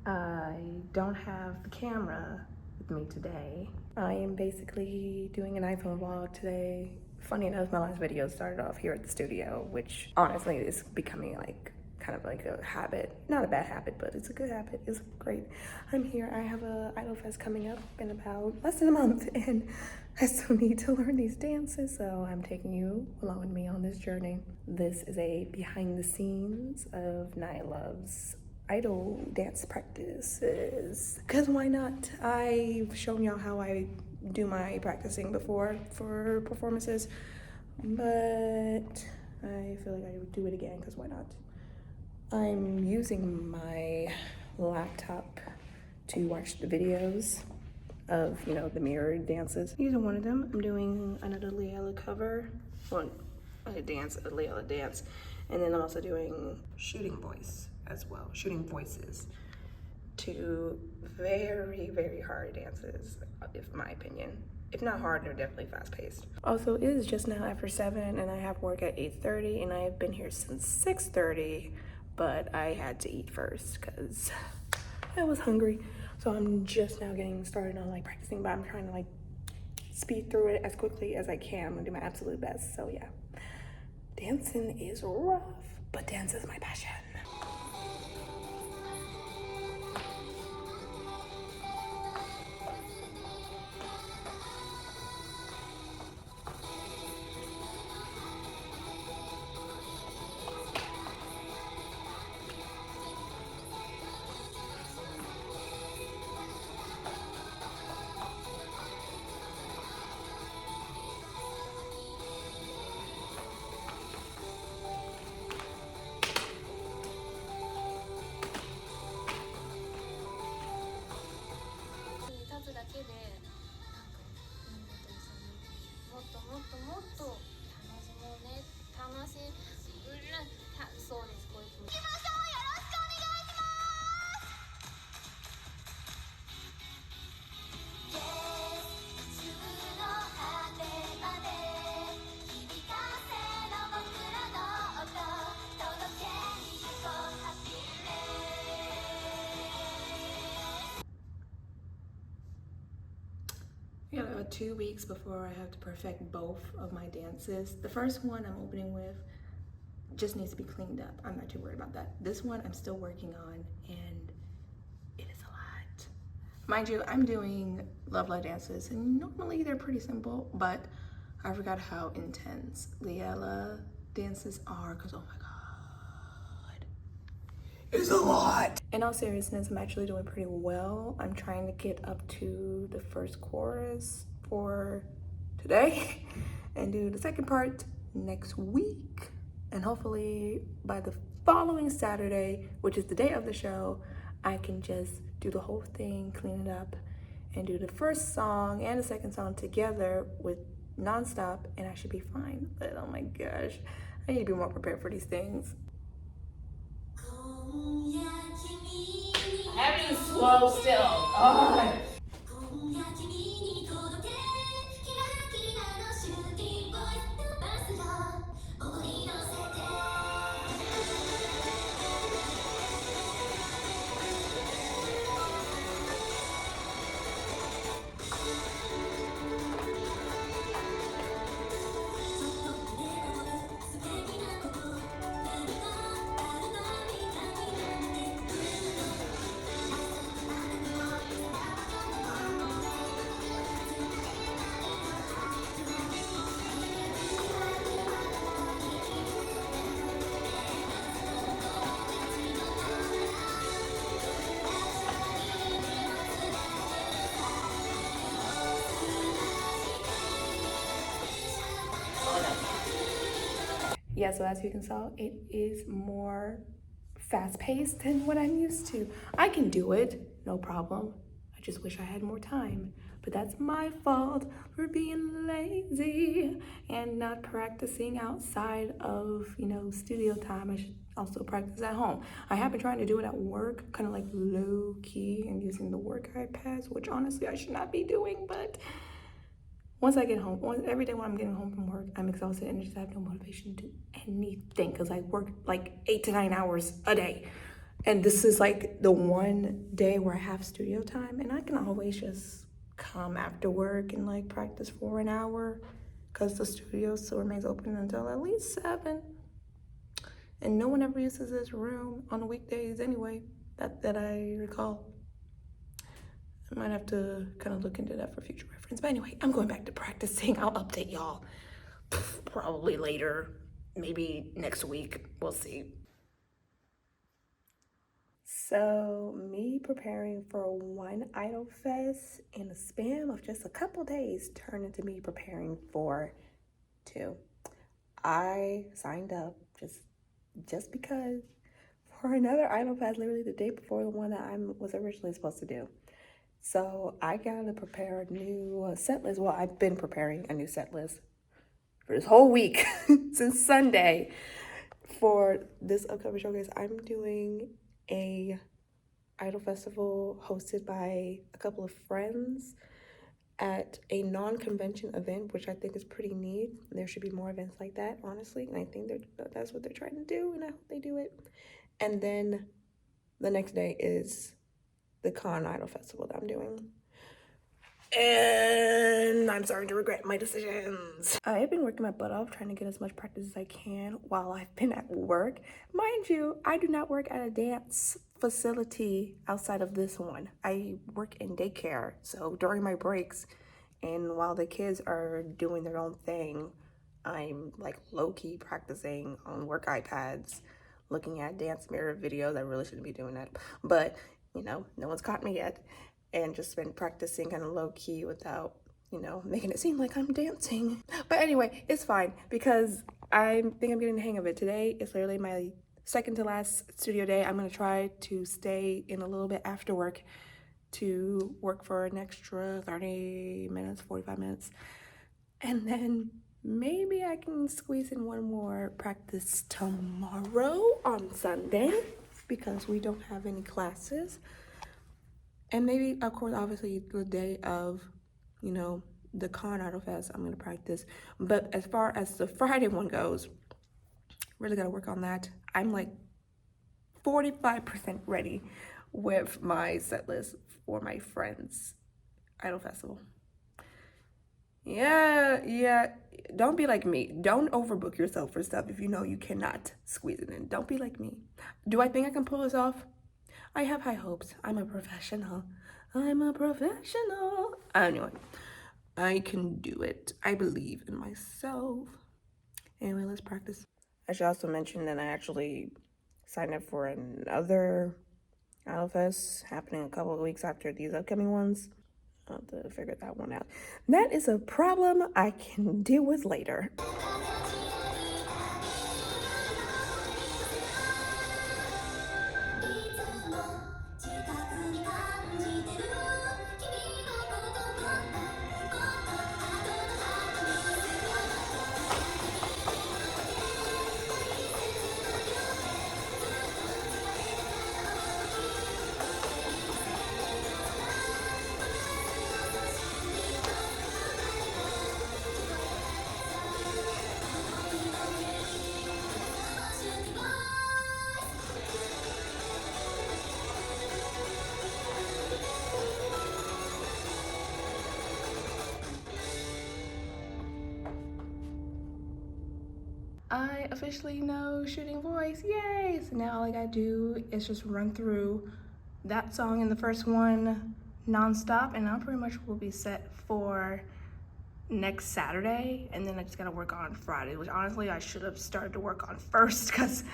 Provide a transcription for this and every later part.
I don't have the camera with me today. I am basically doing an iPhone vlog today. Funny enough, my last video started off here at the studio, which honestly is becoming like kind of like a habit. Not a bad habit, but it's a good habit. It's great. I'm here. I have a Idol Fest coming up in about less than a month, and I still need to learn these dances, so I'm taking you along with me on this journey. This is a behind the scenes of Naya Love's idol dance practices, because why not? I've shown y'all how I do my practicing before for performances, but I feel like I would do it again, because why not? I'm using my laptop to watch the videos of, you know, the mirrored dances. Using one of them, I'm doing another Layla cover, one a dance, a Layla dance, and then I'm also doing shooting voice as well, shooting voices. Two very, very hard dances, in my opinion. If not hard, they're definitely fast-paced. Also, it is just now after 7, and I have work at 8:30, and I have been here since 6:30, but I had to eat first because I was hungry. So I'm just now getting started on like practicing, but I'm trying to like speed through it as quickly as I can. I'm gonna do my absolute best. So yeah, dancing is rough, but dance is my passion. I got about 2 weeks before I have to perfect both of my dances. The first one I'm opening with just needs to be cleaned up. I'm not too worried about that. This one I'm still working on, and it is a lot. Mind you, I'm doing Love Live dances, and normally they're pretty simple, but I forgot how intense Layla dances are, because oh my God, it's a lot. In all seriousness, I'm actually doing pretty well. I'm trying to get up to the first chorus for today and do the second part next week. And hopefully by the following Saturday, which is the day of the show, I can just do the whole thing, clean it up, and do the first song and the second song together with nonstop, and I should be fine. But oh my gosh, I need to be more prepared for these things. Having slow still. God. Yeah, so as you can tell, it is more fast-paced than what I'm used to. I can do it, no problem. I just wish I had more time. But that's my fault for being lazy and not practicing outside of, you know, studio time. I should also practice at home. I have been trying to do it at work, kind of like low-key, and using the work iPads, which honestly I should not be doing, but once I get home, every day when I'm getting home from work, I'm exhausted and I just have no motivation to do anything, because I work like 8 to 9 hours a day. And this is like the one day where I have studio time, and I can always just come after work and like practice for an hour because the studio still remains open until at least 7. And no one ever uses this room on the weekdays anyway, that I recall. I might have to kind of look into that for future reference. But anyway, I'm going back to practicing. I'll update y'all probably later, maybe next week. We'll see. So, me preparing for one Idol Fest in a span of just a couple days turned into me preparing for 2. I signed up just because for another Idol Fest literally the day before the one that I was originally supposed to do. So I gotta prepare a new set list. Well, I've been preparing a new set list for this whole week since Sunday for this upcoming showcase. I'm doing a Idol Festival hosted by a couple of friends at a non-convention event, which I think is pretty neat. There should be more events like that, honestly, and I think that's what they're trying to do, and I hope they do it. And then the next day is the Con Idol Festival that I'm doing. And I'm starting to regret my decisions. I have been working my butt off trying to get as much practice as I can while I've been at work. Mind you, I do not work at a dance facility outside of this one. I work in daycare, so during my breaks and while the kids are doing their own thing, I'm like low-key practicing on work iPads, looking at dance mirror videos. I really shouldn't be doing that, but you know, no one's caught me yet. And just been practicing kind of low-key without, you know, making it seem like I'm dancing. But anyway, it's fine because I think I'm getting the hang of it. Today is literally my second to last studio day. I'm gonna try to stay in a little bit after work to work for an extra 30 minutes, 45 minutes. And then maybe I can squeeze in one more practice tomorrow on Sunday because we don't have any classes. And maybe, of course, obviously the day of, you know, the Con Idol Fest, I'm gonna practice. But as far as the Friday one goes, really gotta work on that. I'm like 45% ready with my set list for my friend's Idol Festival. Yeah, don't be like me. Don't overbook yourself for stuff if you know you cannot squeeze it in. Don't be like me. Do I think I can pull this off? I have high hopes. I'm a professional. Anyway, I can do it. I believe in myself. Anyway, let's practice. I should also mention that I actually signed up for another Idol Fest happening a couple of weeks after these upcoming ones. I'll have to figure that one out. That is a problem I can deal with later. I officially know shooting voice, yay! So now all I gotta do is just run through that song and the first one non-stop, and I pretty much will be set for next Saturday, and then I just gotta work on Friday, which honestly I should have started to work on first because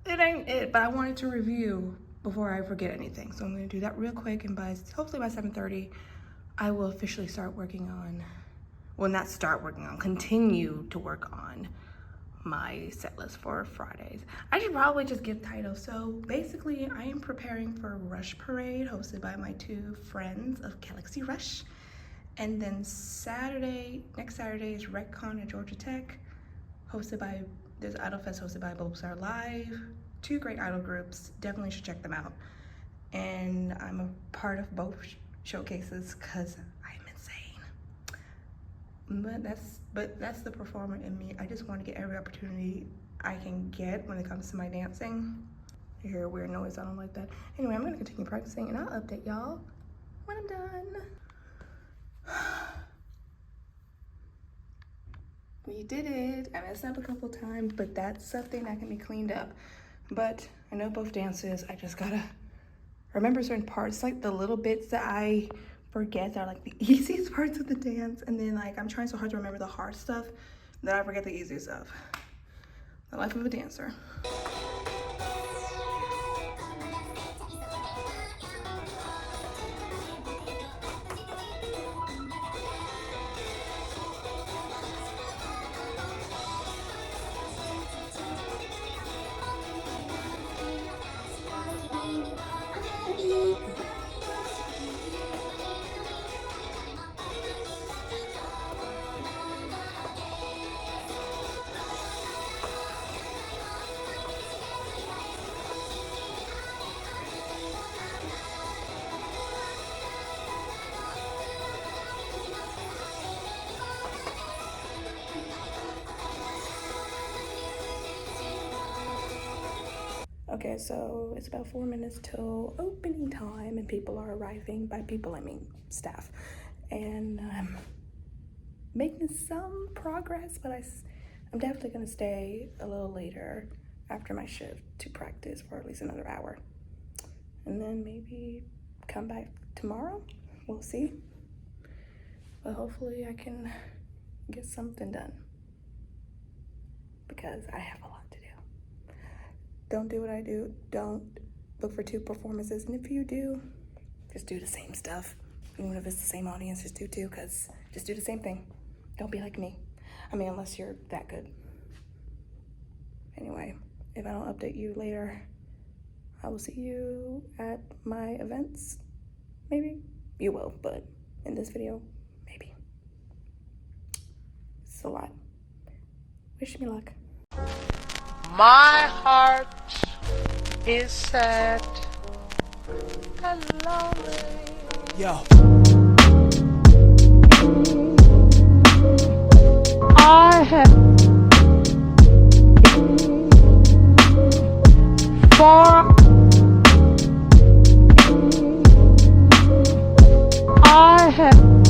it ain't it, but I wanted to review before I forget anything. So I'm gonna do that real quick, and hopefully by 7:30, I will officially start working on, well, not start working on, continue to work on my set list for Fridays. I should probably just give titles. So basically, I am preparing for Rush Parade hosted by my 2 friends of Galaxy Rush. And then next Saturday is RecCon at Georgia Tech, there's Idol Fest hosted by Bulbstar Live. 2 great idol groups, definitely should check them out. And I'm a part of both showcases because I'm insane. But that's the performer in me. I just want to get every opportunity I can get when it comes to my dancing. I hear a weird noise, I don't like that. Anyway, I'm gonna continue practicing and I'll update y'all when I'm done. We did it. I messed up a couple times, but that's something that can be cleaned up. But I know both dances, I just gotta remember certain parts, like the little bits that I forget that are like the easiest parts of the dance. And then like I'm trying so hard to remember the hard stuff that I forget the easiest stuff. The life of a dancer. Okay, so it's about 4 minutes till opening time and people are arriving. By people, I mean staff. And I'm making some progress, but I'm definitely gonna stay a little later after my shift to practice for at least another hour. And then maybe come back tomorrow, we'll see. But hopefully I can get something done because I have a lot to do. Don't do what I do. Don't look for 2 performances. And if you do, just do the same stuff. Even if it's the same audience, just do 2, because just do the same thing. Don't be like me. I mean, unless you're that good. Anyway, if I don't update you later, I will see you at my events. Maybe. You will, but in this video, maybe. It's a lot. Wish me luck. My heart is sad and lonely. Yo. I have for